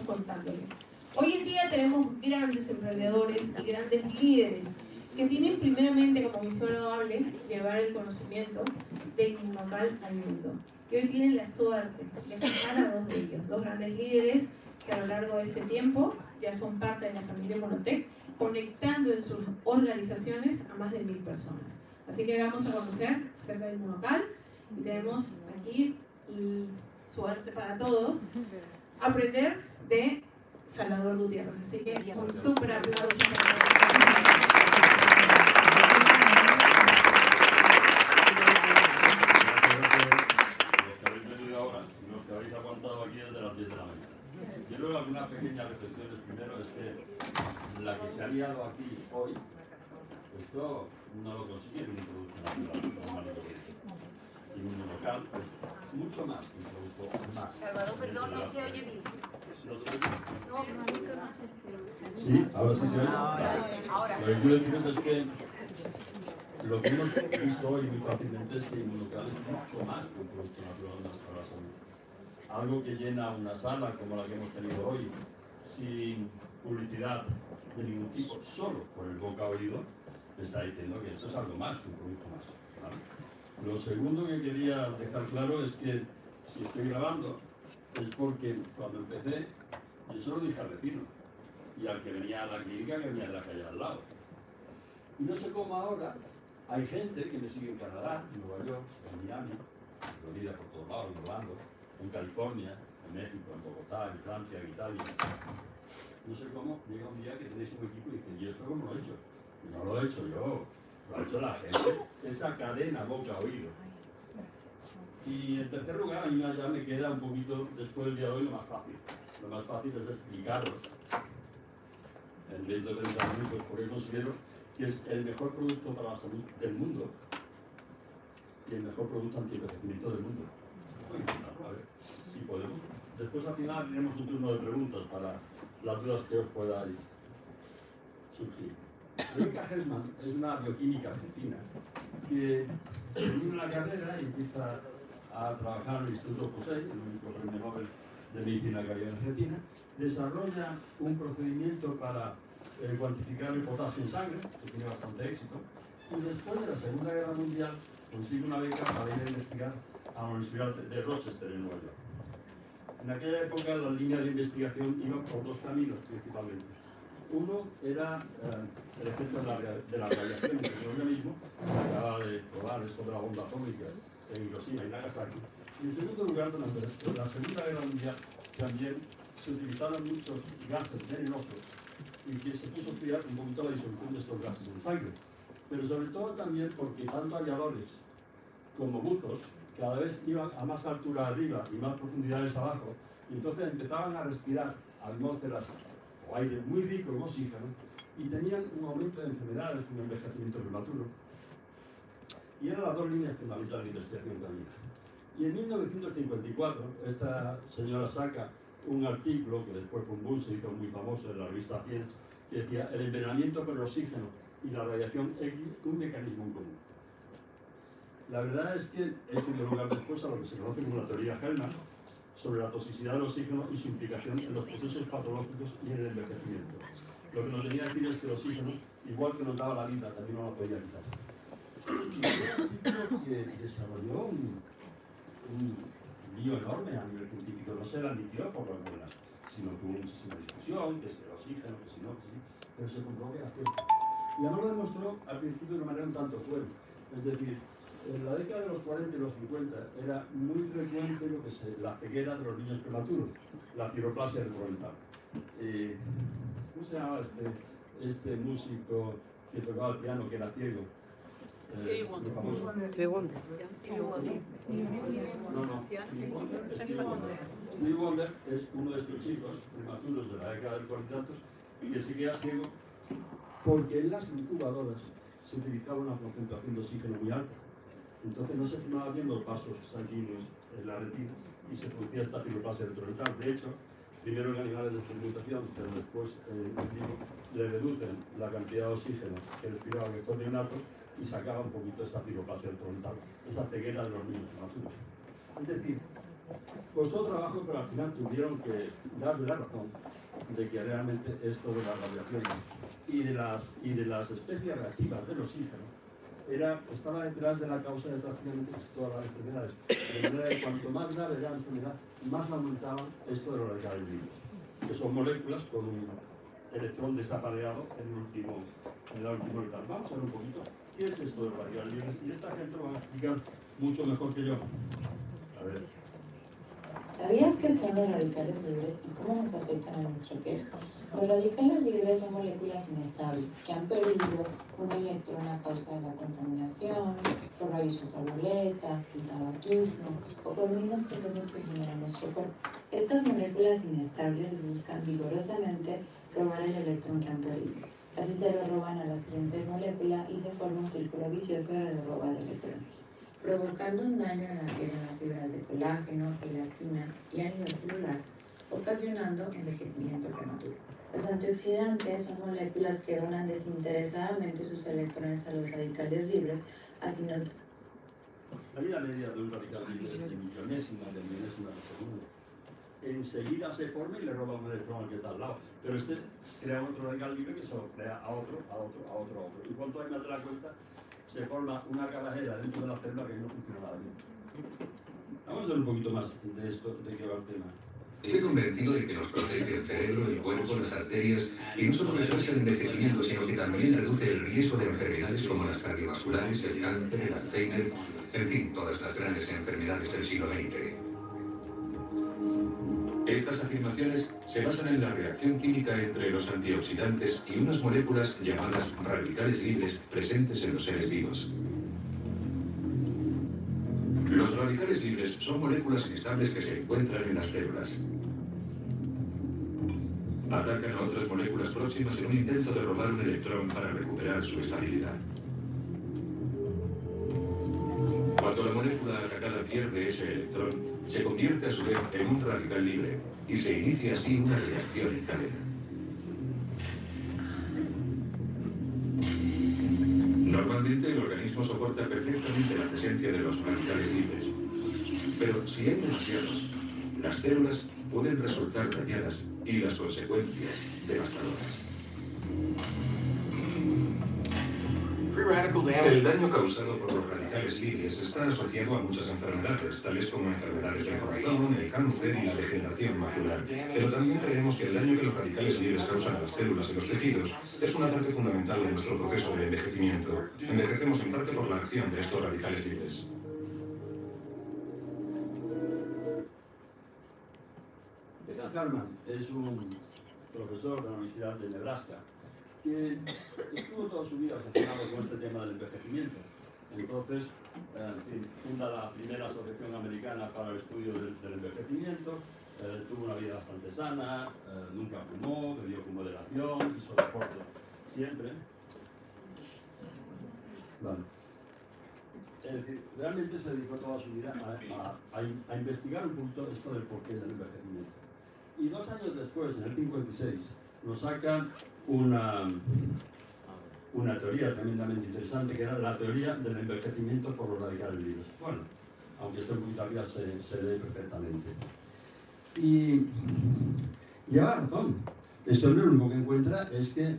contándole. Hoy en día tenemos grandes emprendedores y grandes líderes que tienen primeramente como misión loable llevar el conocimiento de Inmunocal al mundo. Y hoy tienen la suerte de escuchar a dos de ellos, dos grandes líderes que a lo largo de este tiempo ya son parte de la familia Inmunotech, conectando en sus organizaciones a más de 1000 personas. Así que vamos a conocer acerca de Inmunocal y tenemos aquí suerte para todos, aprender de Salvador Gutiérrez. Así que un súper aplauso. Aquí desde las 10 de la mañana. Yo creo que algunas pequeñas reflexiones. Primero es que la que se ha liado aquí hoy, esto no lo consigue un producto natural normal y corriente. Inmunocal es mucho más que un producto más. Salvador, perdón, no se oye bien. ¿No se oye? Sí, ahora sí se oye. Ahora. Lo que quiero decir es que lo que hemos visto hoy muy fácilmente es que Inmunocal es mucho más que un producto natural para la salud. Algo que llena una sala como la que hemos tenido hoy, sin publicidad de ningún tipo, solo por el boca oído, me está diciendo que esto es algo más que un producto más. ¿Vale? Lo segundo que quería dejar claro es que si estoy grabando es porque cuando empecé yo solo dije al vecino y al que venía a la clínica que venía de la calle al lado. Y no sé cómo ahora hay gente que me sigue en Canadá, en Nueva York, en Miami, en Florida, por todos lados, en Orlando, en California, en México, en Bogotá, en Francia, en Italia. No sé cómo, llega un día que tenéis un equipo y dicen, ¿y esto cómo lo he hecho? No lo he hecho yo, lo ha hecho la gente. Esa cadena boca-oído. Y en tercer lugar, a mí ya me queda un poquito, después del día de hoy, lo más fácil. Lo más fácil es explicaros en 20 o 30 minutos, porque considero que es el mejor producto para la salud del mundo y el mejor producto anti-envejecimiento del mundo. A ver si podemos. Después al final tenemos un turno de preguntas para las dudas que os podáis surgir. Rebecca Hellman es una bioquímica argentina que termina una carrera y empieza a trabajar en el Instituto José, el único premio Nobel de Medicina que había en Argentina. Desarrolla un procedimiento para cuantificar el potasio en sangre, que tiene bastante éxito. Y después de la Segunda Guerra Mundial consigue una beca para ir a investigar a la Universidad de Rochester en Nueva York. En aquella época la línea de investigación iba por dos caminos principalmente. Uno era el efecto de la radiación en el organismo. Se acaba de probar esto de la bomba atómica en Hiroshima y Nagasaki. Y en segundo lugar, durante la Segunda Guerra Mundial también se utilizaron muchos gases venenosos y que se puso a estudiar un poquito la disolución de estos gases en sangre. Pero sobre todo también porque tanto aviadores como buzos cada vez iban a más altura arriba y más profundidades abajo, y entonces empezaban a respirar atmósferas o aire muy rico en oxígeno y tenían un aumento de enfermedades, un envejecimiento prematuro. Y eran las dos líneas fundamentales de investigación que había. Y en 1954 esta señora saca un artículo que después fue un boom, se hizo muy famoso en la revista Science, que decía el envenenamiento por el oxígeno y la radiación X, un mecanismo en común. La verdad es que es un lugar después a lo que se conoce como la teoría Hellman sobre la toxicidad del oxígeno y su implicación en los procesos patológicos y en el envejecimiento. Lo que nos venía a decir es que el oxígeno, igual que nos daba la vida, también no lo podía quitar. Y que desarrolló un lío enorme a nivel científico. No se le admitió por las buenas, sino que hubo muchísima discusión, que es el oxígeno, que si no, que sí, pero se comprobó que era cierto. Y además lo demostró al principio de una manera un tanto cruel. Es decir, en la década de los 40 y los 50 era muy frecuente lo que la ceguera de los niños prematuros, la ciroplasia retrodental. ¿Cómo se llamaba este músico que tocaba el piano, que era ciego? Stevie Wonder. Stevie Wonder es uno de estos chicos prematuros de la década del 40 que se queda ciego porque en las incubadoras se utilizaba una concentración de oxígeno muy alta. Entonces no se formaban bien los vasos sanguíneos en la retina y se producía esta ciroplasia retrodental. De hecho, primero en animales de experimentación, pero después en vivo, le reducen la cantidad de oxígeno que respiraban estos neonatos y sacaba un poquito esta ciroplasia retrodental, esta ceguera de los niños prematuros. Es decir, Costó trabajo, pero al final tuvieron que darle la razón de que realmente esto de las radiaciones y de las especies reactivas del oxígeno estaba detrás de la causa de prácticamente todas las enfermedades. De manera que cuanto más grave era la enfermedad, más aumentaban esto de los radicales libres, que son moléculas con un electrón desapareado en la última orbital. Vamos a ver un poquito qué es esto de los radicales libres, y esta gente lo va a explicar mucho mejor que yo. A ver. ¿Sabías qué son los radicales libres y cómo nos afectan a nuestra piel? Los radicales libres son moléculas inestables que han perdido un electrón a causa de la contaminación, por rayos ultravioleta, el tabaquismo o por mismos procesos que genera nuestro cuerpo. Estas moléculas inestables buscan vigorosamente robar el electrón que han perdido. Así se lo roban a la siguiente molécula y se forma un círculo vicioso de robo de electrones, provocando un daño en la piel, en las fibras de colágeno, elastina y a nivel celular, ocasionando envejecimiento prematuro. Los antioxidantes son moléculas que donan desinteresadamente sus electrones a los radicales libres, así no... La vida media de un radical libre es de millonésima de segundo. Enseguida se forma y le roba un electrón al que está al lado. Pero este crea otro radical libre que se lo crea a otro. Y cuanto hay más de la cuenta, se forma una carajera dentro de la célula que no funciona nada bien. Vamos a ver un poquito más de esto, de qué va el tema. Estoy convencido de que nos protege el cerebro, el cuerpo, las arterias, y no solo retrasa el envejecimiento, sino que también reduce el riesgo de enfermedades como las cardiovasculares, el cáncer, el Alzheimer, en fin, todas las grandes enfermedades del siglo XX. Estas afirmaciones se basan en la reacción química entre los antioxidantes y unas moléculas llamadas radicales libres presentes en los seres vivos. Los radicales libres son moléculas inestables que se encuentran en las células. Atacan a otras moléculas próximas en un intento de robar un electrón para recuperar su estabilidad. Cuando la molécula atacada pierde ese electrón, se convierte a su vez en un radical libre y se inicia así una reacción en cadena. Normalmente el organismo soporta perfectamente la presencia de los radicales libres, pero si hay demasiados, las células pueden resultar dañadas y las consecuencias devastadoras. El daño causado por los radicales libres está asociado a muchas enfermedades, tales como enfermedades del corazón, el cáncer y la degeneración macular. Pero también creemos que el daño que los radicales libres causan a las células y los tejidos es una parte fundamental de nuestro proceso de envejecimiento. Envejecemos en parte por la acción de estos radicales libres. Beth Hartman es un profesor de la Universidad de Nebraska que estuvo toda su vida obsesionado con este tema del envejecimiento. Entonces, funda la primera asociación americana para el estudio del envejecimiento, tuvo una vida bastante sana, nunca fumó, bebió con moderación, hizo deporte siempre. Vale. Es decir, realmente se dedicó toda su vida a investigar un poquito esto del porqué del envejecimiento. Y 2 años después, en el 56, nos sacan una teoría tremendamente interesante, que era la teoría del envejecimiento por los radicales libres. Bueno, aunque esté un poquito arriba, se lee perfectamente. Y lleva razón. Este hombre lo único que encuentra es que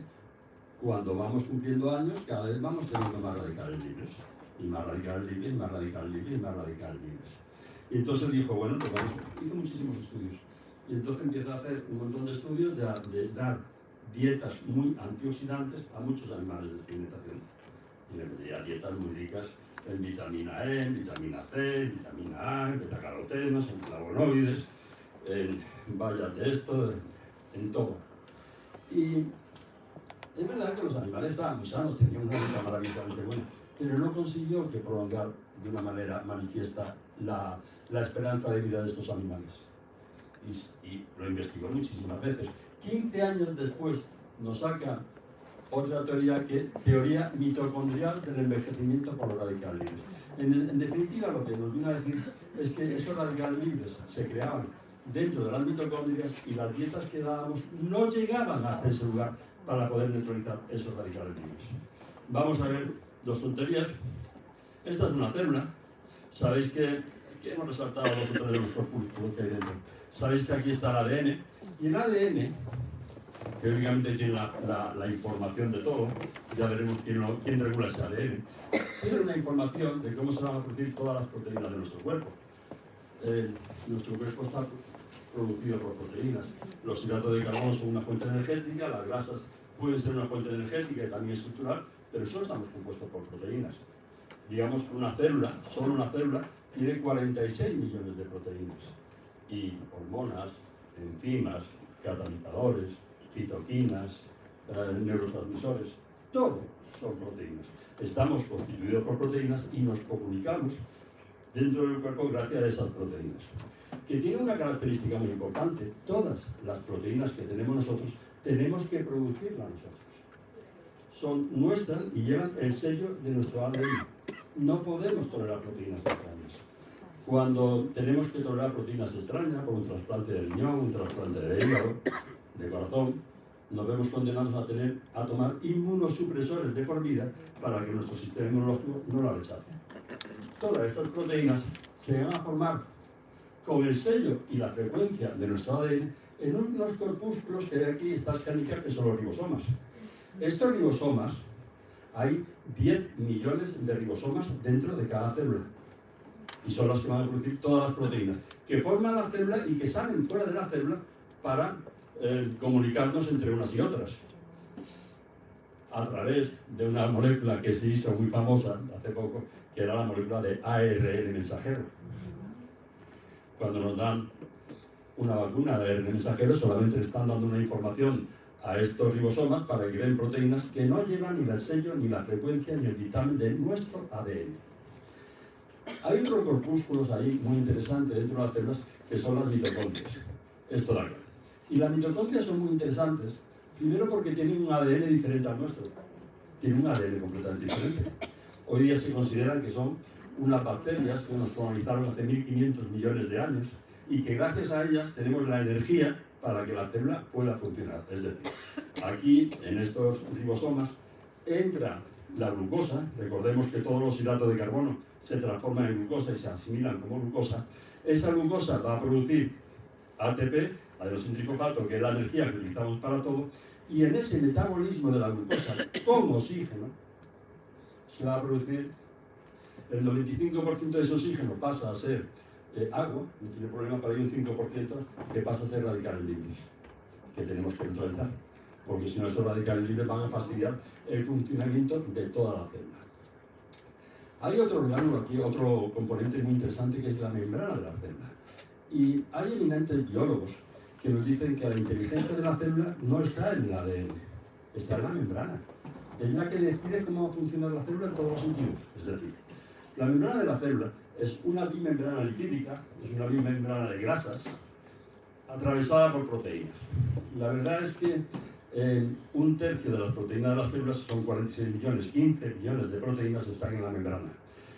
cuando vamos cumpliendo años, cada vez vamos teniendo más radicales libres. Y más radicales libres, y más radicales libres, y más radicales libres. Y entonces dijo, bueno, pues hizo muchísimos estudios. Y entonces empieza a hacer un montón de estudios de dar dietas muy antioxidantes a muchos animales de experimentación. Y le pedía dietas muy ricas en vitamina E, en vitamina C, en vitamina A, en betacarotenos, en flavonoides, en bayas de esto, en todo. Y es verdad que los animales estaban muy sanos, tenían una dieta maravillosamente buena, pero no consiguió que prolongar de una manera manifiesta la esperanza de vida de estos animales. Y lo investigó muchísimas veces. 15 años después nos saca otra teoría, teoría mitocondrial del envejecimiento por los radicales libres. En definitiva, lo que nos vino a decir es que esos radicales libres se creaban dentro de las mitocondrias y las dietas que dábamos no llegaban hasta ese lugar para poder neutralizar esos radicales libres. Vamos a ver 2 tonterías. Esta es una célula. Sabéis que que hemos resaltado los otros de los corpúsculos que hay dentro. Sabéis que aquí está el ADN, y el ADN, que obviamente tiene la información de todo, ya veremos quién regula ese ADN, tiene una información de cómo se van a producir todas las proteínas de nuestro cuerpo. Nuestro cuerpo está producido por proteínas. Los hidratos de carbono son una fuente energética, las grasas pueden ser una fuente energética y también estructural, pero solo estamos compuestos por proteínas. Digamos que una célula, solo una célula, tiene 46 millones de proteínas. Y hormonas, enzimas, catalizadores, citoquinas, neurotransmisores, todo son proteínas. Estamos constituidos por proteínas y nos comunicamos dentro del cuerpo gracias a esas proteínas. Que tiene una característica muy importante: todas las proteínas que tenemos nosotros tenemos que producirlas nosotros. Son nuestras y llevan el sello de nuestro ADN. No podemos tolerar proteínas extrañas. Cuando tenemos que tolerar proteínas extrañas, por un trasplante de riñón, un trasplante de hígado, de corazón, nos vemos condenados a tomar inmunosupresores de por vida para que nuestro sistema inmunológico no la rechace. Todas estas proteínas se van a formar con el sello y la frecuencia de nuestro ADN en unos corpúsculos que hay aquí, estas canicas, que son los ribosomas. Estos ribosomas, hay 10 millones de ribosomas dentro de cada célula. Y son las que van a producir todas las proteínas, que forman la célula y que salen fuera de la célula para comunicarnos entre unas y otras. A través de una molécula que se hizo muy famosa hace poco, que era la molécula de ARN mensajero. Cuando nos dan una vacuna de ARN mensajero, solamente le están dando una información a estos ribosomas para que den proteínas que no llevan ni el sello, ni la frecuencia, ni el dictamen de nuestro ADN. Hay otros corpúsculos ahí muy interesantes dentro de las células, que son las mitocondrias. Esto da acá. Y las mitocondrias son muy interesantes, primero porque tienen un ADN diferente al nuestro. Tienen un ADN completamente diferente. Hoy día se consideran que son unas bacterias que nos colonizaron hace 1500 millones de años y que gracias a ellas tenemos la energía para que la célula pueda funcionar. Es decir, aquí en estos ribosomas entra la glucosa. Recordemos que todos los hidratos de carbono se transforman en glucosa y se asimilan como glucosa. Esa glucosa va a producir ATP, adenosín trifosfato, que es la energía que utilizamos para todo, y en ese metabolismo de la glucosa con oxígeno se va a producir el 95% de ese oxígeno pasa a ser agua, no tiene problema, pero hay un 5% que pasa a ser radicales libres, que tenemos que neutralizar, porque si no esos radicales libres van a fastidiar el funcionamiento de toda la célula. Hay otro orgánulo aquí, otro componente muy interesante, que es la membrana de la célula. Y hay eminentes biólogos que nos dicen que la inteligencia de la célula no está en el ADN, está en la membrana. Es la que decide cómo va a funcionar la célula en todos los sentidos. Es decir, la membrana de la célula es una bimembrana lipídica, es una bimembrana de grasas, atravesada por proteínas. La verdad es que un tercio de las proteínas de las células, son 46 millones, 15 millones de proteínas están en la membrana.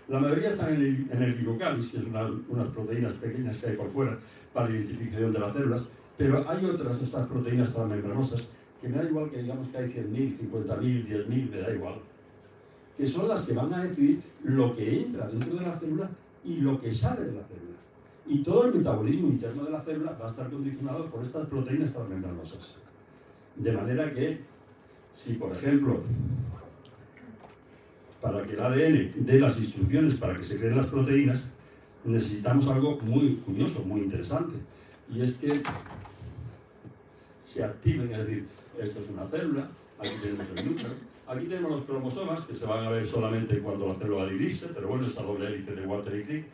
La mayoría están en el glucocalis, que es unas proteínas pequeñas que hay por fuera para la identificación de las células, pero hay otras, estas proteínas tan membranosas, que me da igual que digamos que hay 100.000, 50.000, 10.000, me da igual, que son las que van a decidir lo que entra dentro de la célula y lo que sale de la célula. Y todo el metabolismo interno de la célula va a estar condicionado por estas proteínas tan membranosas. De manera que, si por ejemplo, para que el ADN dé las instrucciones para que se creen las proteínas, necesitamos algo muy curioso, muy interesante, y es que se activen, es decir, esto es una célula, aquí tenemos el núcleo, aquí tenemos los cromosomas, que se van a ver solamente cuando la célula va a dividirse, pero bueno, esa doble hélice de Walter y Crick.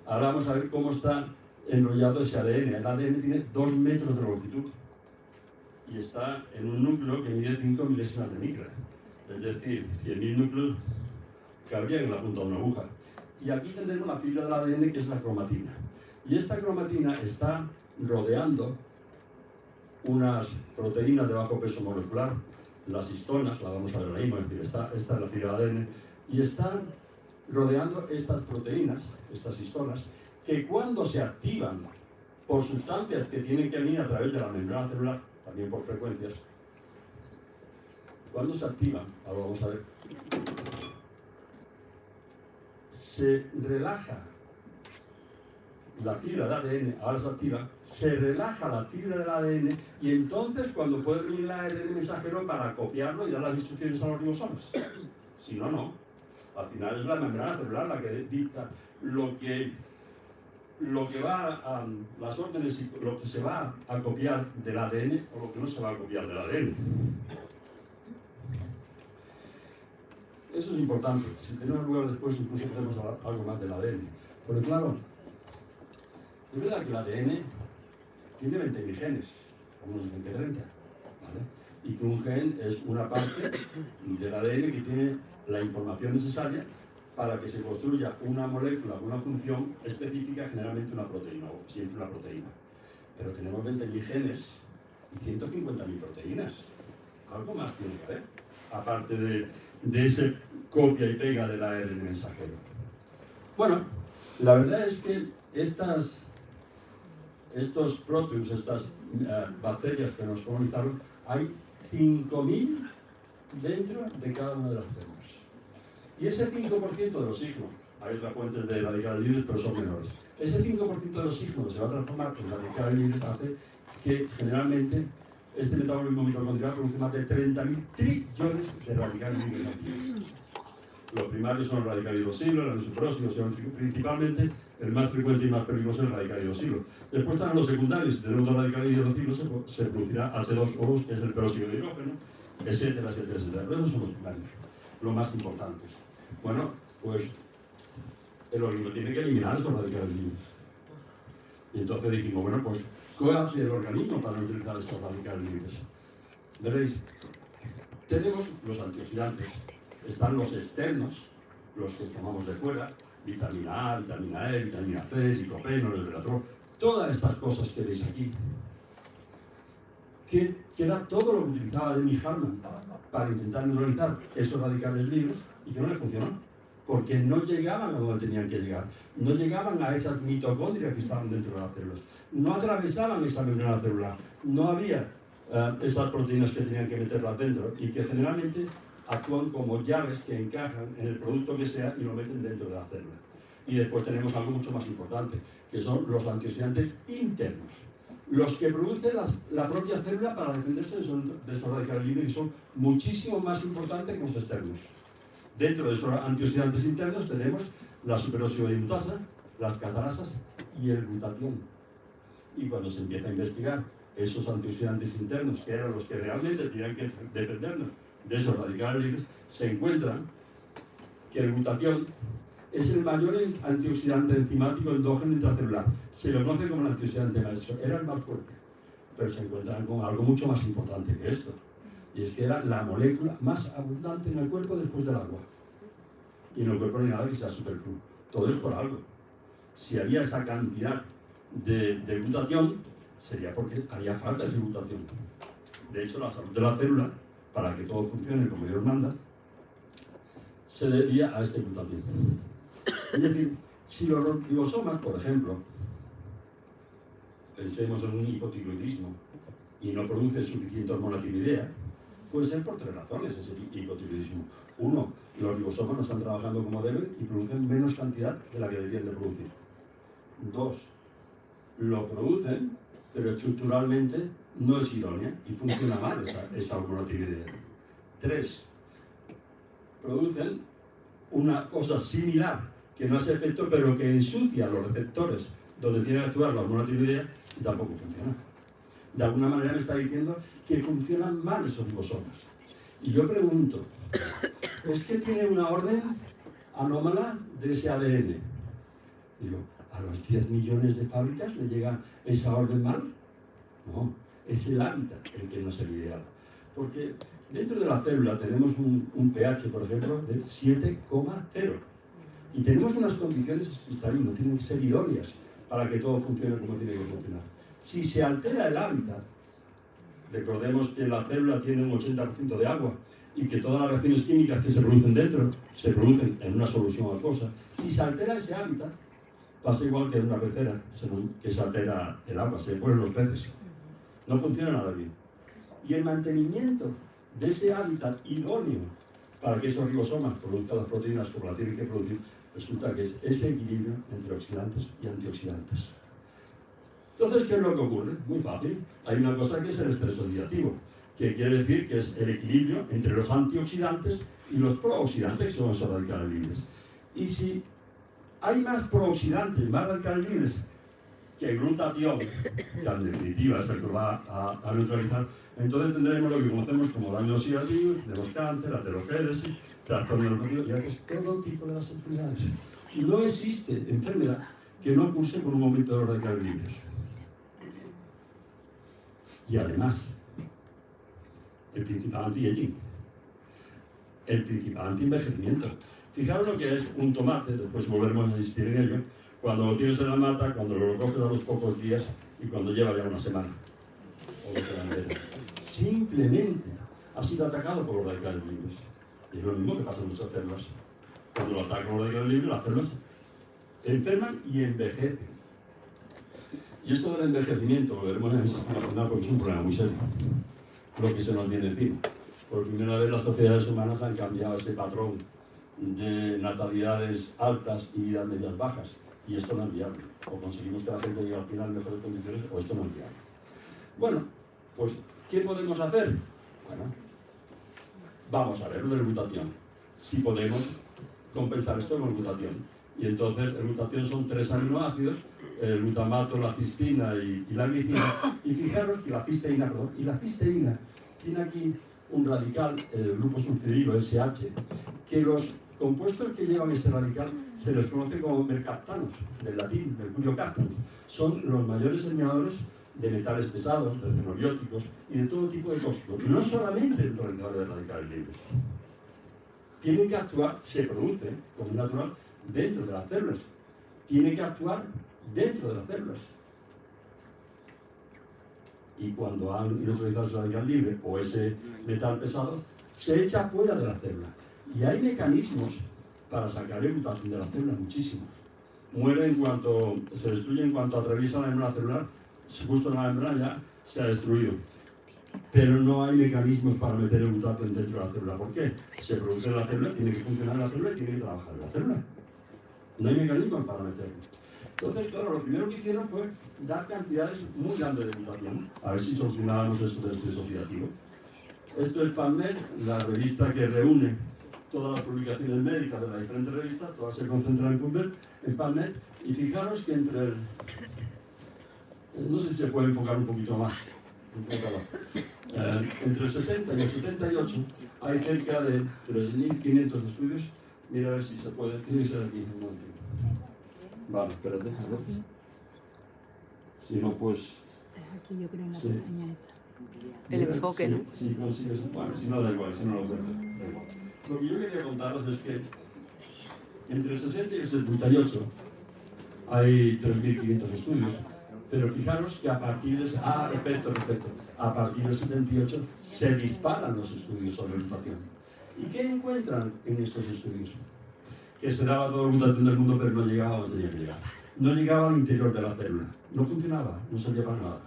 Ahora vamos a ver cómo está enrollado ese ADN. El ADN tiene 2 metros de longitud y está en un núcleo que mide 5 milésimas de micra. Es decir, 100.000 núcleos cabrían en la punta de una aguja. Y aquí tenemos la fibra del ADN, que es la cromatina. Y esta cromatina está rodeando unas proteínas de bajo peso molecular, las histonas, la vamos a ver ahora mismo, es decir, esta es la fibra de ADN, y están rodeando estas proteínas, estas histonas, que cuando se activan por sustancias que tienen que venir a través de la membrana celular, también por frecuencias, cuando se activan, ahora vamos a ver, se relaja la fibra del ADN ahora se activa, se relaja la fibra del ADN y entonces cuando puede venir el ARN mensajero para copiarlo y dar las instrucciones a los ribosomas. Si no, no. Al final es la membrana celular la que dicta lo que va a las órdenes y lo que se va a copiar del ADN o lo que no se va a copiar del ADN. Eso es importante. Si tenemos lugar después, incluso podemos hablar algo más del ADN. Pero claro, es verdad que el ADN tiene 20.000 genes, unos 20, 30, ¿vale? Y que un gen es una parte del ADN que tiene la información necesaria para que se construya una molécula con una función específica, generalmente una proteína, o siempre una proteína. Pero tenemos 20.000 genes y 150.000 proteínas. Algo más tiene que haber, aparte de ese copia y pega del ARN mensajero. Bueno, la verdad es que estos proteus, estas bacterias que nos colonizaron, hay 5.000 dentro de cada una de las células. Y ese 5% del oxígeno, hay otras fuentes de radicales libres, pero son menores. Ese 5% del oxígeno se va a transformar en radicales libres, hace que generalmente este metabolismo mitocondrial produce más de 30.000 trillones de radicales libres activos. Los primarios son los radicales hidroxilo, el anisopróxilo, principalmente el más frecuente y más peligroso es el radical hidroxilo. Después están los secundarios, si tenemos dos radicales hidroxilo se producirá H2O, que es el peróxido de hidrógeno, etcétera, etcétera, etcétera. Pero esos son los primarios, los más importantes. Bueno, pues el organismo tiene que eliminar esos radicales libres. Y entonces dijimos, bueno, pues, ¿qué hace el organismo para no utilizar estos radicales libres? Veréis, tenemos los antioxidantes, están los externos, los que tomamos de fuera, vitamina A, vitamina E, vitamina C, licopeno, resveratrol, todas estas cosas que veis aquí, que era todo lo que utilizaba Dennis Hartmann para intentar neutralizar esos radicales libres y que no le funcionó, porque no llegaban a donde tenían que llegar, no llegaban a esas mitocondrias que estaban dentro de las células, no atravesaban esa membrana celular, no había esas proteínas que tenían que meterlas dentro y que generalmente actúan como llaves que encajan en el producto que sea y lo meten dentro de la célula. Y después tenemos algo mucho más importante, que son los antioxidantes internos, los que produce la propia célula para defenderse de esos radicales libres, y son muchísimo más importantes que los externos. Dentro de esos antioxidantes internos tenemos la superóxido dismutasa, las catarasas y el glutatión. Y cuando se empieza a investigar esos antioxidantes internos, que eran los que realmente tenían que defendernos de esos radicales libres, se encuentra que el glutatión es el mayor antioxidante enzimático endógeno intracelular. Se lo conoce como el antioxidante maestro, era el más fuerte, pero se encuentran con algo mucho más importante que esto, y es que era la molécula más abundante en el cuerpo después del agua. Y en el cuerpo no hay nada que sea superfluo. Todo es por algo. Si había esa cantidad de glutatión, sería porque haría falta esa glutatión. De hecho, la salud de la célula, para que todo funcione como Dios manda, se debía a este glutatión. Es decir, si los ribosomas, por ejemplo, pensemos en un hipotiroidismo y no produce suficiente hormona tiroidea, puede ser por tres razones ese hipotiroidismo. Uno, los ribosomas no están trabajando como deben y producen menos cantidad de la que deberían de producir. Dos, lo producen, pero estructuralmente no es idónea y funciona mal esa hormona tiroidea. Tres, producen una cosa similar que no hace efecto, pero que ensucia los receptores donde tiene que actuar la hormona tiroidea y tampoco funciona. De alguna manera me está diciendo que funcionan mal esos ribosomas. Y yo pregunto, ¿es que tiene una orden anómala de ese ADN? Digo, ¿a los 10 millones de fábricas le llega esa orden mal? No, es el hábitat el que no es el ideal. Porque dentro de la célula tenemos un pH, por ejemplo, de 7,0. Y tenemos unas condiciones cristalinas, tienen que ser idóneas para que todo funcione como tiene que funcionar. Si se altera el hábitat, recordemos que la célula tiene un 80% de agua y que todas las reacciones químicas que se producen dentro se producen en una solución acuosa. Si se altera ese hábitat, pasa igual que en una pecera, que se altera el agua, se ponen los peces. No funciona nada bien. Y el mantenimiento de ese hábitat idóneo para que esos ribosomas produzcan las proteínas como las tienen que producir, Resulta que es ese equilibrio entre oxidantes y antioxidantes. Entonces, ¿qué es lo que ocurre? Muy fácil. Hay una cosa que es el estrés oxidativo, que quiere decir que es el equilibrio entre los antioxidantes y los prooxidantes, que son esos radicales libres. Y si hay más prooxidantes, más radicales libres que el glutatión, que en definitiva es el que va a neutralizar, entonces tendremos lo que conocemos como daño oxidativo, tenemos cáncer, aterogénesis, trastorno neurológico, ya que es todo tipo de las enfermedades. Y no existe enfermedad que no curse por un aumento de los radicales libres. Y además, el principal anti-aging, el principal anti-envejecimiento. Fijaros lo que es un tomate, después volveremos a insistir en ello, cuando lo tienes en la mata, cuando lo coges a los pocos días y cuando lleva ya una semana. O lo que simplemente ha sido atacado por los radicales libres. Y es lo mismo que pasa en nuestras células. Cuando lo atacan los radicales libres, las células enferman y envejecen. Y esto del envejecimiento, lo veremos en el sistema hormonal porque es un problema muy serio. Lo que se nos viene encima. Por primera vez las sociedades humanas han cambiado ese patrón de natalidades altas y vidas medias bajas. Y esto no es viable. O conseguimos que la gente llegue al final en mejores condiciones, o esto no es viable. Bueno, pues, ¿qué podemos hacer? Bueno, vamos a ver lo de la glutatión. Si podemos compensar esto con glutatión. Y entonces, el glutatión son 3 aminoácidos, el glutamato, la cistina y la glicina. Y fijaros que la cisteína tiene aquí un radical, el grupo sulfidilo SH, que los compuestos que llevan este radical se les conoce como mercaptanos, del latín, mercurio captans. Son los mayores eliminadores de metales pesados, de xenobióticos y de todo tipo de tóxicos. No solamente el neutralizador de radicales libres. Tienen que actuar, se produce como natural, dentro de las células. Tiene que actuar dentro de las células. Y cuando han neutralizado ese radical libre o ese metal pesado, se echa fuera de la célula. Y hay mecanismos para sacar el glutatión de la célula, muchísimos. Muere en cuanto, se destruye en cuanto atraviesa la membrana celular, justo en la membrana ya se ha destruido. Pero no hay mecanismos para meter el glutatión dentro de la célula. ¿Por qué? Se produce en la célula, tiene que funcionar en la célula y tiene que trabajar en la célula. No hay mecanismos para meterlo. Entonces, claro, lo primero que hicieron fue dar cantidades muy grandes de glutatión, a ver si solucionábamos esto del estrés oxidativo. Esto es PubMed, la revista que reúne todas las publicaciones médicas de las diferentes revistas, todas se concentran en PubMed, y fijaros que entre el... No sé si se puede enfocar un poquito más. Entre el 60 y el 78 hay cerca de 3.500 estudios. Mira a ver si se puede. Tiene que ser aquí un momentito. Vale, espérate. A ver. Si no, pues. Aquí yo creo en la sí. pestaña esta. El enfoque, ¿no? Si consigues. Bueno, si no, da igual, si no lo veo. Da igual. Lo que yo quería contaros es que entre el 60 y el 78 hay 3.500 estudios. Pero fijaros que a partir de... perfecto. A partir del 78 se disparan los estudios sobre glutatión. ¿Y qué encuentran en estos estudios? Que se daba todo el glutatión del mundo, pero no llegaba a donde tenía que llegar. No llegaba al interior de la célula. No funcionaba, no servía para nada.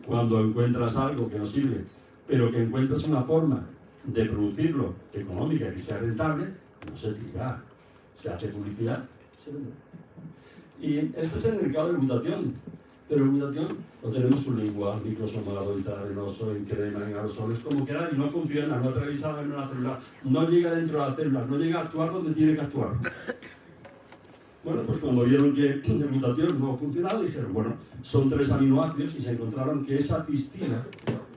Cuando encuentras algo que no sirve, pero que encuentras una forma de producirlo económica que sea rentable, no se tira. Se hace publicidad, se vende. Y esto es el mercado de glutatión. Pero el glutatión lo tenemos sublingual, microsomado, intravenoso, en crema, en aerosoles, como quiera, y no funciona, no atraviesa en la célula, no llega dentro de la célula, no llega a actuar donde tiene que actuar. Bueno, pues cuando vieron que el glutatión no funcionaba, dijeron, bueno, son 3 aminoácidos y se encontraron que esa cistina,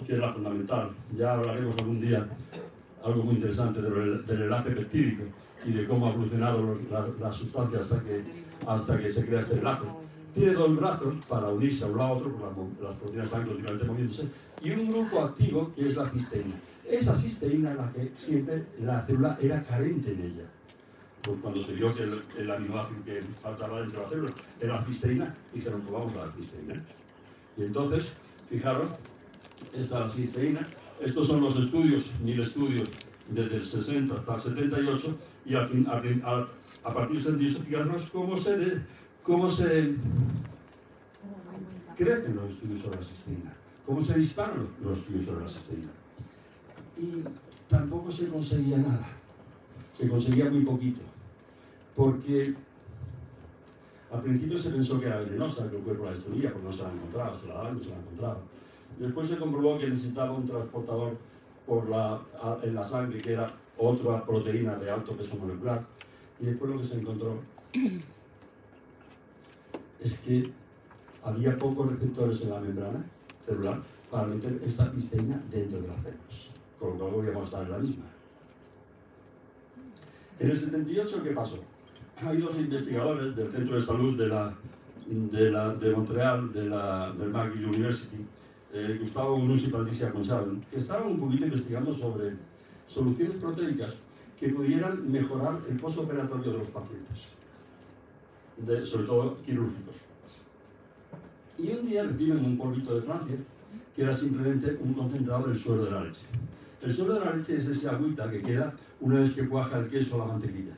que es la fundamental, ya hablaremos algún día algo muy interesante del enlace peptídico y de cómo ha evolucionado la sustancia hasta que se crea este enlace. Tiene 2 brazos para unirse a un lado a otro, porque las proteínas están continuamente moviéndose, y un grupo activo que es la cisteína. Esa cisteína es la que siempre la célula era carente en ella. Pues cuando se vio que el aminoácido que faltaba dentro de la célula era la cisteína, dijeron, pues vamos a la cisteína. Y entonces, fijaros, esta es la cisteína. Estos son los estudios, 1000 estudios, desde el 60 hasta el 78, y a partir del 78, fijaros cómo se crecen los estudios sobre la cisteína, cómo se disparan los estudios sobre la cisteína. Y tampoco se conseguía nada, se conseguía muy poquito, porque al principio se pensó que era venenosa, que el cuerpo la destruía, porque no se la encontraba, se la daban y no se la encontraba. Después se comprobó que necesitaba un transportador en la sangre, que era otra proteína de alto peso molecular. Y después lo que se encontró es que había pocos receptores en la membrana celular para meter esta cisteína dentro de las células, con lo cual podríamos estar en la misma. En el 78, ¿qué pasó? Hay dos investigadores del Centro de Salud de Montreal, del McGill University, Gustavo Gnus y Patricia Conchaven, que estaban un poquito investigando sobre soluciones proteicas que pudieran mejorar el postoperatorio de los pacientes, sobre todo quirúrgicos. Y un día reciben un polvito de Francia, que era simplemente un concentrado del suero de la leche. El suero de la leche es esa agüita que queda una vez que cuaja el queso o la mantequilla.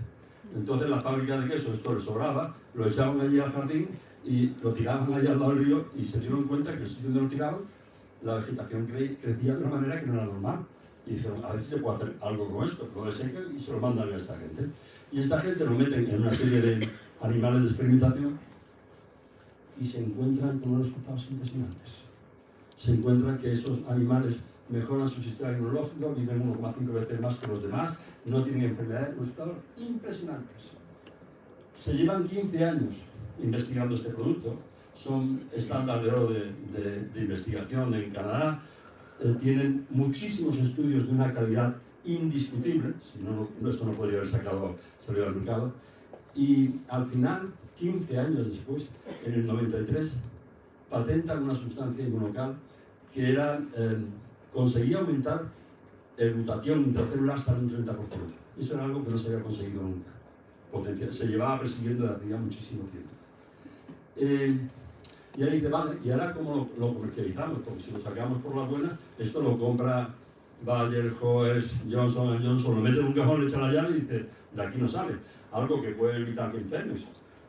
Entonces la fábrica de queso esto les sobraba, lo echaban allí al jardín y lo tiraban allá al lado del río y se dieron cuenta que el sitio donde lo tiraban, la vegetación crecía de una manera que no era normal. Y dijeron, a ver si se puede hacer algo con esto. Lo desecan y se lo mandan a esta gente. Y esta gente lo meten en una serie de animales de experimentación y se encuentran con unos resultados impresionantes. Se encuentran que esos animales mejoran su sistema inmunológico, viven 1,5 veces más que los demás, no tienen enfermedades, resultados impresionantes. Se llevan 15 años investigando este producto, son estándar de oro de investigación en Canadá, tienen muchísimos estudios de una calidad indiscutible, si no, esto no podría haber salido al mercado, y al final, 15 años después, en el 93, patentan una sustancia inmunocal que era, conseguía aumentar el glutatión intracelular hasta un 30%. Eso era algo que no se había conseguido nunca. Se llevaba persiguiendo desde hacía muchísimo tiempo. Y ahí dice, vale, ¿y ahora cómo lo comercializamos? Porque si lo sacamos por la buena, esto lo compra Bayer, Joes, Johnson & Johnson, lo mete en un cajón, le echa la llave y dice, de aquí no sale. Algo que puede evitar que enfermes.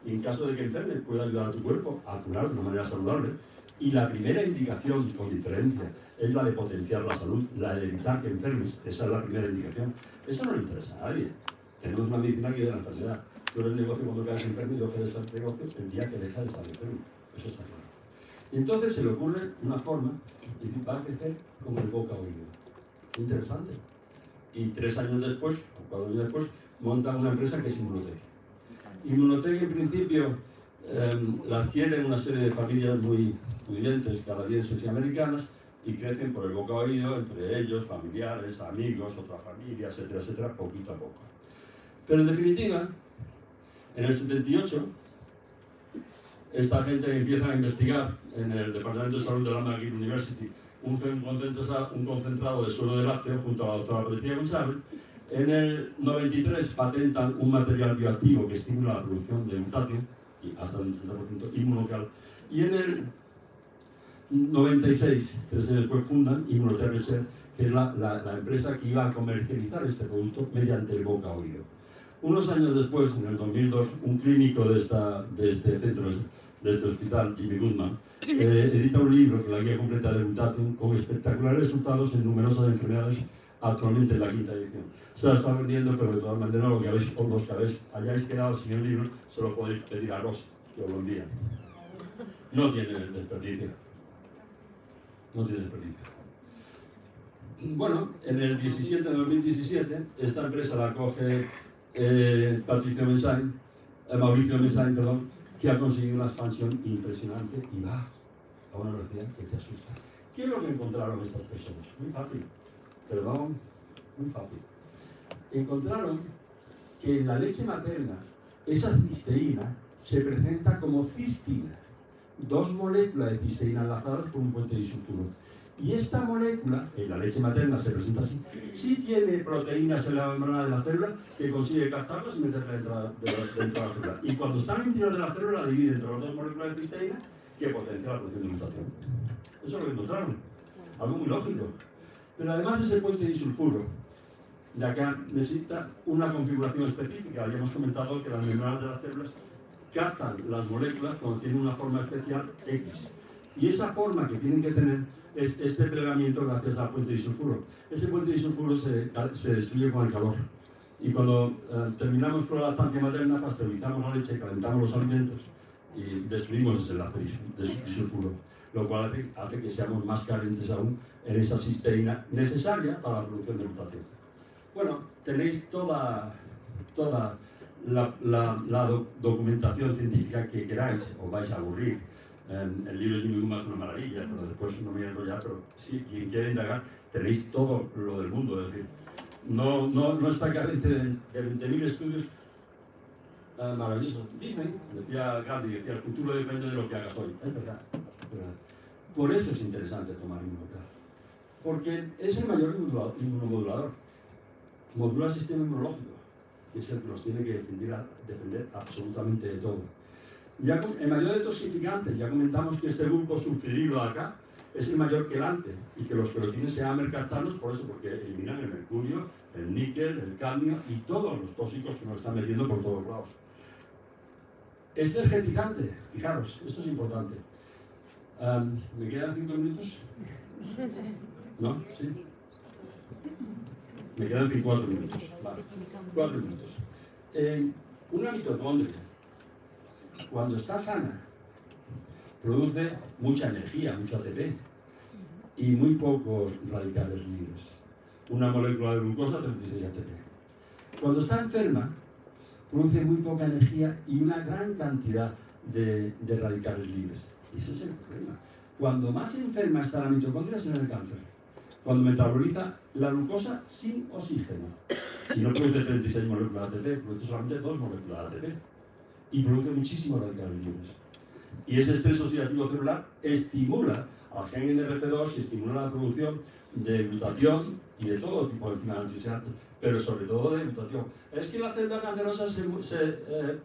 Y en caso de que enfermes, puede ayudar a tu cuerpo a curar de una manera saludable. Y la primera indicación, con diferencia, es la de potenciar la salud, la de evitar que enfermes. Esa es la primera indicación. Eso no le interesa a nadie. Tenemos una medicina que ayuda a la enfermedad. Tú eres negocio cuando caes enfermo y dejas de estar negocio el día que dejas de estar enfermo. Eso está claro. Y entonces se le ocurre una forma y va a crecer como el boca oído. Interesante. Y 3 años después, o 4 años después, monta una empresa que es Immunotec. Immunotec, en principio, la adquieren una serie de familias muy pudientes, canadienses y americanas, y crecen por el boca oído, entre ellos, familiares, amigos, otras familias, etcétera, etcétera, poquito a poco. Pero en definitiva, en el 78, esta gente empieza a investigar en el Departamento de Salud de la McGill University un concentrado de suero de lácteo junto a la doctora Patricia Conchaven. En el 93 patentan un material bioactivo que estimula la producción de glutatio, y hasta el 30% inmunocal. Y en el 96, 3 años después, fundan Immunotec Research, que es la empresa que iba a comercializar este producto mediante el boca oído. Unos años después, en el 2002, un clínico de este centro, de este hospital, Jimmy Goodman, edita un libro, que es la guía completa de glutatión, con espectaculares resultados en numerosas enfermedades, actualmente en la 5ª edición. Se la está vendiendo, pero de todas maneras, los que hayáis quedado sin el libro, se lo podéis pedir a Ross, que os lo envían. No tiene desperdicio. No tiene desperdicio. Bueno, en el 2017, esta empresa la coge Mauricio Messain, que ha conseguido una expansión impresionante y va a una velocidad que te asusta. ¿Qué es lo que encontraron estas personas? Muy fácil, perdón, muy fácil. Encontraron que en la leche materna esa cisteína se presenta como cistina, 2 moléculas de cisteína enlazadas por un puente disulfuro. Y esta molécula, en la leche materna se presenta así, sí tiene proteínas en la membrana de la célula que consigue captarlas y meterlas dentro de la célula. Y cuando está al interior de la célula, la divide entre las 2 moléculas de cisteína que potencia la producción de glutatión. Eso es lo que encontraron. Algo muy lógico. Pero además ese puente disulfuro de acá necesita una configuración específica. Habíamos comentado que las membranas de las células captan las moléculas cuando tienen una forma especial X. Y esa forma que tienen que tener es este plegamiento gracias al puente disulfuro. Ese puente disulfuro se destruye con el calor. Y cuando terminamos con la lactancia materna, pasteurizamos la leche, calentamos los alimentos y destruimos ese enlace disulfuro, lo cual hace que seamos más carentes aún en esa cisteína necesaria para la producción de glutatión. Bueno, tenéis toda la documentación científica que queráis, os vais a aburrir. El libro de Jimmy es una maravilla, pero después no me voy a enrollar, pero si quien quiere indagar, tenéis todo lo del mundo, es decir, no está carente de 20.000 estudios maravillosos. Dicen, decía Gandhi, decía, el futuro depende de lo que hagas hoy. Es verdad, es verdad. Por eso es interesante tomar inmunocal, porque es el mayor inmunomodulador. Modula el sistema inmunológico, que es el que nos tiene que defender absolutamente de todo. El mayor detoxificante, ya comentamos que este grupo sulfidilo de acá es el mayor quelante y que los que lo tienen se llaman mercaptanos por eso, porque eliminan el mercurio, el níquel, el cadmio y todos los tóxicos que nos están metiendo por todos lados. Es energetizante, fijaros, esto es importante. ¿Me quedan 5 minutos? ¿No? ¿Sí? Me quedan 4 minutos. Vale, 4 minutos. Una mitocondria, cuando está sana, produce mucha energía, mucho ATP y muy pocos radicales libres. Una molécula de glucosa, 36 ATP. Cuando está enferma, produce muy poca energía y una gran cantidad de radicales libres. Y ese es el problema. Cuando más enferma está la mitocondria es en el cáncer. Cuando metaboliza la glucosa sin oxígeno. Y no produce 36 moléculas de ATP, produce solamente 2 moléculas de ATP. Y produce muchísimos radicales libres. Y ese estrés oxidativo celular estimula al gen NRF2 y estimula la producción de glutatión y de todo tipo de enzimas antioxidantes, pero sobre todo de glutatión. ¿Es que la célula cancerosa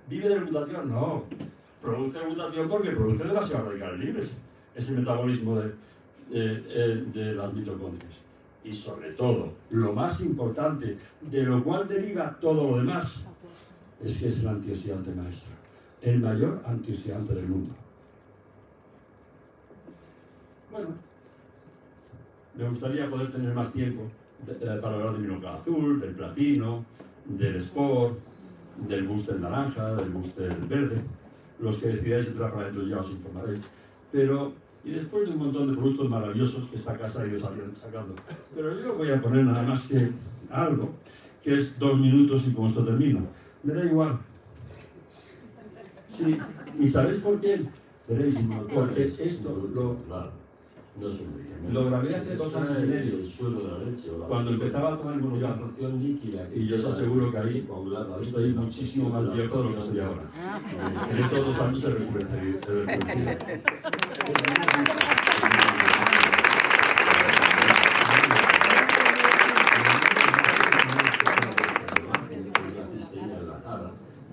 vive de glutatión? No. Produce glutatión porque produce demasiados radicales libres. Es el metabolismo de las mitocondrias. Y sobre todo, lo más importante, de lo cual deriva todo lo demás, es que es el antioxidante maestro. El mayor antioxidante del mundo. Bueno, me gustaría poder tener más tiempo para hablar del minoclal azul, del platino, del sport, del booster naranja, del booster verde. Los que decidáis entrar para adentro ya os informaréis. Pero, y después de un montón de productos maravillosos que esta casa ha ido sacando. Pero yo voy a poner nada más que algo, que es 2 minutos y con esto termino. Me da igual. Sí, ¿y sabéis por qué? Veréis, porque esto lo grabé hace 2 años y medio, cuando empezaba a tomar inmunización líquida, y yo os aseguro que ahí estoy muchísimo más viejo de lo que estoy ahora. En estos 2 años he rejuvenecido.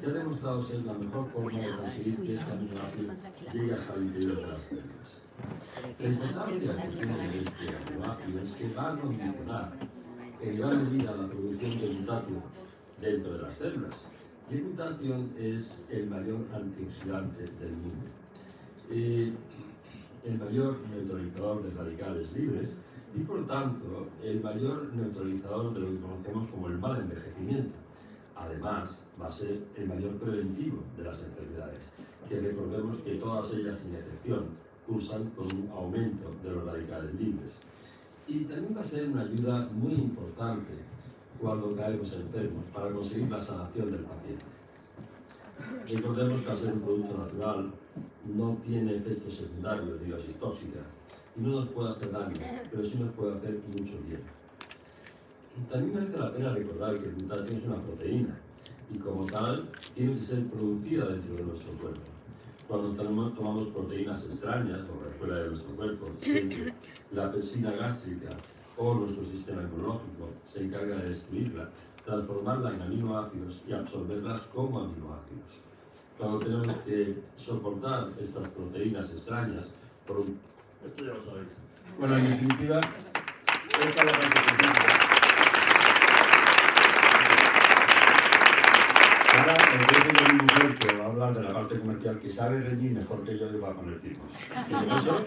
que ha demostrado ser la mejor forma de conseguir que esta aminoácido llegue hasta el interior de las células. La importancia que tiene este aminoácido es que va a condicionar en gran medida la producción de glutatión dentro de las células. Y el glutatión es el mayor antioxidante del mundo. El mayor neutralizador de radicales libres y, por tanto, el mayor neutralizador de lo que conocemos como el mal envejecimiento. Además, va a ser el mayor preventivo de las enfermedades, que recordemos que todas ellas, sin excepción, cursan con un aumento de los radicales libres. Y también va a ser una ayuda muy importante cuando caemos enfermos para conseguir la sanación del paciente. Recordemos que al ser un producto natural no tiene efectos secundarios ni dosis tóxica y no nos puede hacer daño, pero sí nos puede hacer mucho bien. También merece la pena recordar que el glutatión es una proteína y como tal tiene que ser producida dentro de nuestro cuerpo. Cuando tomamos proteínas extrañas o fuera de nuestro cuerpo, siempre la pepsina gástrica o nuestro sistema inmunológico se encarga de destruirla, transformarla en aminoácidos y absorberlas como aminoácidos. Cuando tenemos que soportar estas proteínas extrañas por un... Esto ya lo sabéis. Bueno, en definitiva, esta es la parte científica. Ahora, el jefe de mi mujer que va a hablar de la parte comercial, que sabe reñir mejor que yo, va a poner firmas. Y con eso,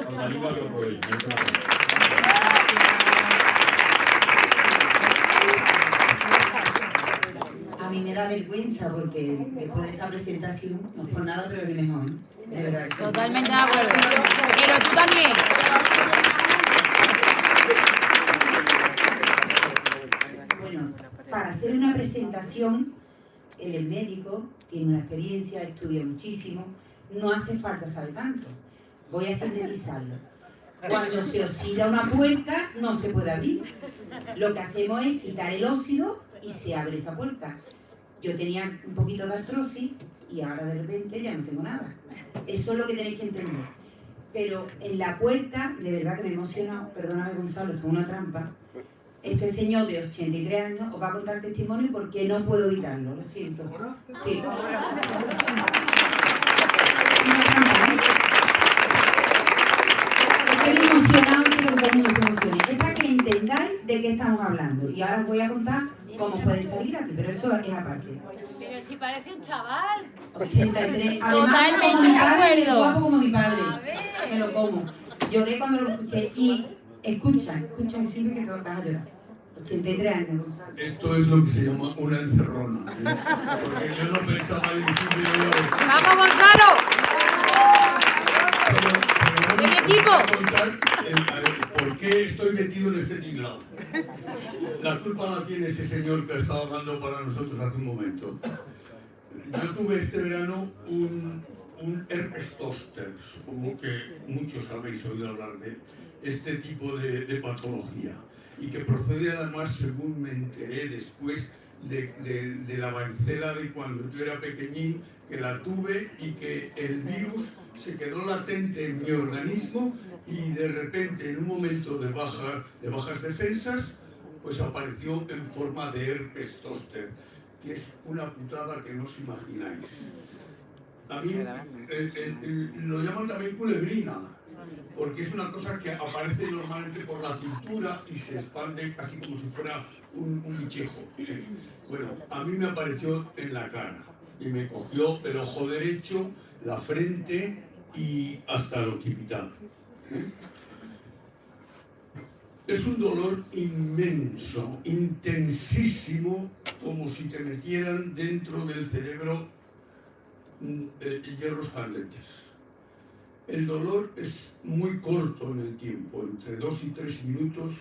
os animo a que os probéis. da vergüenza porque después de esta presentación, no es por nada, pero es mejor. De verdad. Totalmente de acuerdo. Pero tú también. Bueno, para hacer una presentación, él es médico, tiene una experiencia, estudia muchísimo, no hace falta saber tanto. Voy a sintetizarlo. Cuando se oxida una puerta, no se puede abrir. Lo que hacemos es quitar el óxido y se abre esa puerta. Yo tenía un poquito de artrosis y ahora de repente ya no tengo nada. Eso es lo que tenéis que entender. Pero en la puerta, de verdad que me he emocionado, perdóname Gonzalo, esto es una trampa. Este señor de 83 años os va a contar testimonio porque no puedo evitarlo, lo siento. Sí. Una trampa, ¿eh? Estoy emocionado, quiero que todo el mundo se emocione. Es para que entendáis de qué estamos hablando. Y ahora os voy a contar cómo puede salir aquí, pero eso es aparte. Pero si parece un chaval. 83. Además, Totalmente como mi de padre, acuerdo. guapo como mi padre. A ver. Me lo como. Lloré cuando lo escuché. Y escucha y siempre que te vas a llorar. 83 años. Esto es lo que se llama una encerrona, ¿eh? Porque yo no pensaba en ¡Vamos, Gonzalo! Pero ¡El equipo! voy a contar por qué estoy metido en este tinglado. La culpa la tiene ese señor que ha estado hablando para nosotros hace un momento. Yo tuve este verano un herpes zóster, supongo que muchos habéis oído hablar de este tipo de patología, y que procede además, según me enteré después, de la varicela de cuando yo era pequeñín, que la tuve y que el virus se quedó latente en mi organismo y de repente, en un momento de bajas defensas, pues apareció en forma de herpes zóster, que es una putada que no os imagináis. A mí lo llaman también culebrina, porque es una cosa que aparece normalmente por la cintura y se expande casi como si fuera un bichejo. Bueno, a mí me apareció en la cara y me cogió el ojo derecho, la frente y hasta el occipital. Es un dolor inmenso, intensísimo, como si te metieran dentro del cerebro hierros candentes. El dolor es muy corto en el tiempo, entre 2 y 3 minutos,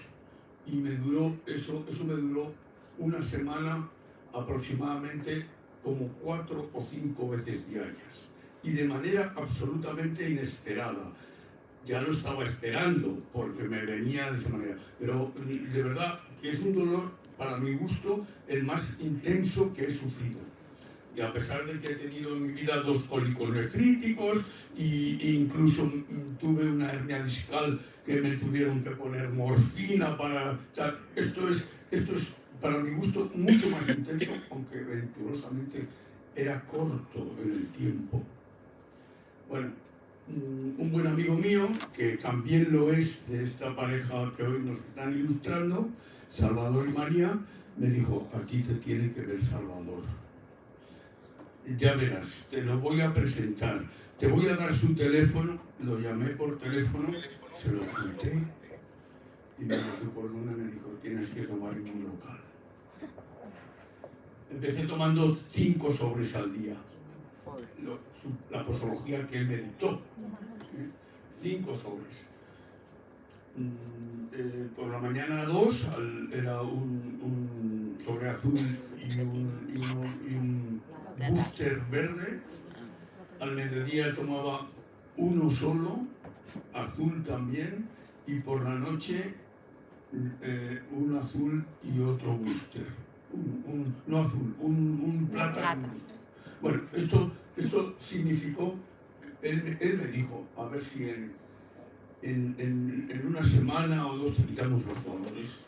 y me duró eso me duró una semana aproximadamente, como 4 o 5 veces diarias, y de manera absolutamente inesperada. Ya lo estaba esperando porque me venía de esa manera, pero de verdad que es un dolor, para mi gusto, el más intenso que he sufrido. Y a pesar de que he tenido en mi vida 2 cólicos nefríticos e incluso tuve una hernia discal que me tuvieron que poner morfina para... Esto es para mi gusto mucho más intenso, aunque venturosamente era corto en el tiempo. Bueno, un buen amigo mío, que también lo es de esta pareja que hoy nos están ilustrando, Salvador y María, me dijo: a ti te tiene que ver Salvador. Ya verás, te lo voy a presentar, te voy a dar su teléfono. Lo llamé por teléfono, se lo conté y me dijo por dónde, me dijo: tienes que tomar en un local. Empecé tomando 5 sobres al día, la posología que él me dictó, 5 sobres. Por la mañana 2, era un sobre azul y un booster verde. Al mediodía tomaba uno solo, azul también, y por la noche un azul y otro booster. No azul, un plátano. Bueno, esto significó, él me dijo: a ver si en una semana o 2 te quitamos los dolores.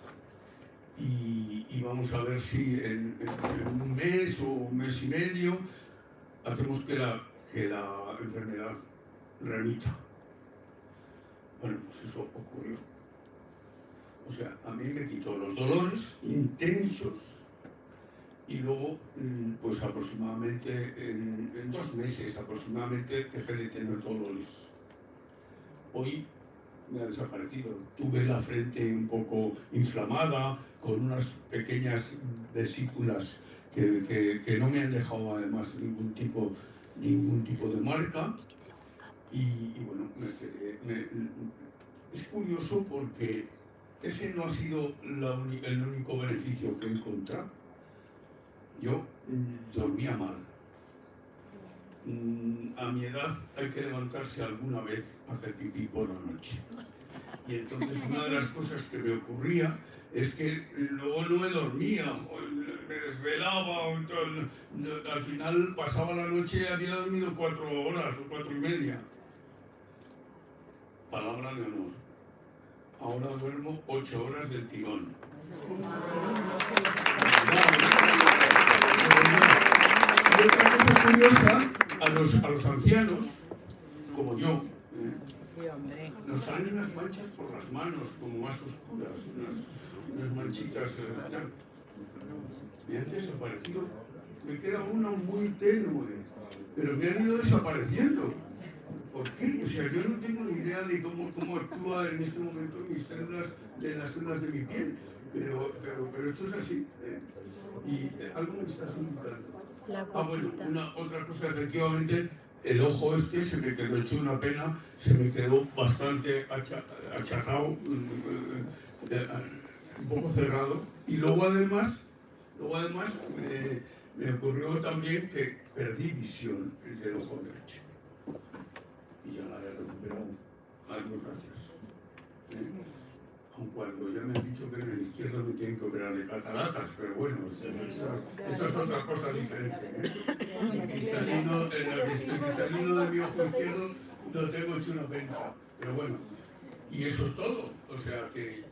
Y vamos a ver si en un mes o un mes y medio hacemos que la enfermedad remita. Bueno, pues eso ocurrió. O sea, a mí me quitó los dolores intensos y luego, pues aproximadamente en 2 meses aproximadamente dejé de tener dolores. Hoy me ha desaparecido. Tuve la frente un poco inflamada, con unas pequeñas vesículas que no me han dejado además ningún tipo de marca. Y bueno, es curioso porque ese no ha sido el único beneficio que he encontrado. Yo dormía mal. A mi edad hay que levantarse alguna vez a hacer pipí por la noche. Y entonces una de las cosas que me ocurría es que luego no me dormía, me desvelaba, al final pasaba la noche y había dormido 4 horas o 4 y media. Palabra de honor. Ahora duermo 8 horas del tirón. Y otra cosa curiosa, a los ancianos, como yo, nos salen unas manchas por las manos, como más oscuras, unas manchitas. Me han desaparecido. Me queda una muy tenue, pero me han ido desapareciendo. ¿Por qué? O sea, yo no tengo ni idea de cómo actúa en este momento mis células, de las células de mi piel, pero esto es así. Y algo me estás indicando. Bueno, otra cosa, efectivamente, el ojo este se me quedó hecho una pena, se me quedó bastante achacado, un poco cerrado. Y luego además me ocurrió también que perdí visión del ojo derecho. Y ya la he recuperado. Algo gracias. Aun cuando ya me han dicho que en el izquierdo me tienen que operar de cataratas, pero bueno, esto es otra cosa diferente. El cristalino de mi ojo izquierdo lo tengo hecho una venta, pero bueno, y eso es todo. O sea que...